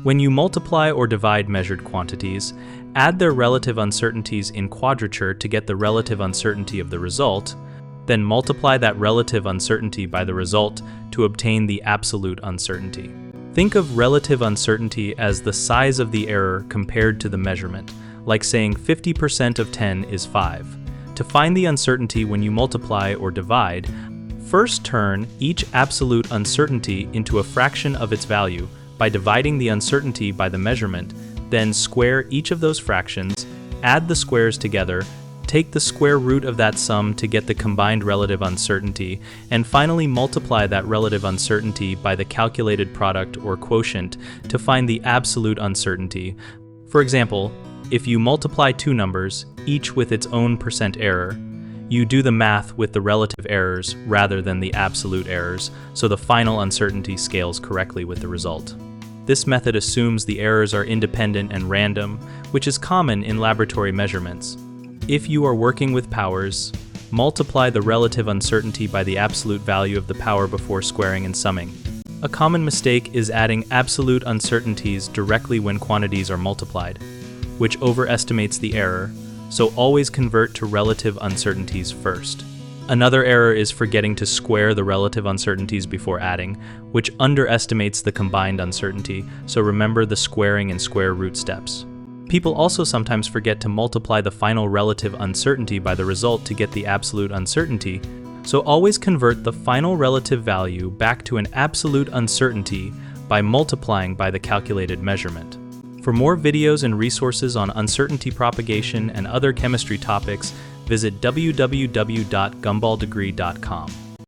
When you multiply or divide measured quantities, add their relative uncertainties in quadrature to get the relative uncertainty of the result, then multiply that relative uncertainty by the result to obtain the absolute uncertainty. Think of relative uncertainty as the size of the error compared to the measurement, like saying 50% of 10 is 5. To find the uncertainty when you multiply or divide, first turn each absolute uncertainty into a fraction of its value by dividing the uncertainty by the measurement, then square each of those fractions, add the squares together, take the square root of that sum to get the combined relative uncertainty, and finally multiply that relative uncertainty by the calculated product or quotient to find the absolute uncertainty. For example, if you multiply two numbers, each with its own percent error, you do the math with the relative errors rather than the absolute errors, so the final uncertainty scales correctly with the result. This method assumes the errors are independent and random, which is common in laboratory measurements. If you are working with powers, multiply the relative uncertainty by the absolute value of the power before squaring and summing. A common mistake is adding absolute uncertainties directly when quantities are multiplied, which overestimates the error, so always convert to relative uncertainties first. Another error is forgetting to square the relative uncertainties before adding, which underestimates the combined uncertainty, so remember the squaring and square root steps. People also sometimes forget to multiply the final relative uncertainty by the result to get the absolute uncertainty, so always convert the final relative value back to an absolute uncertainty by multiplying by the calculated measurement. For more videos and resources on uncertainty propagation and other chemistry topics, visit www.gumballdegree.com.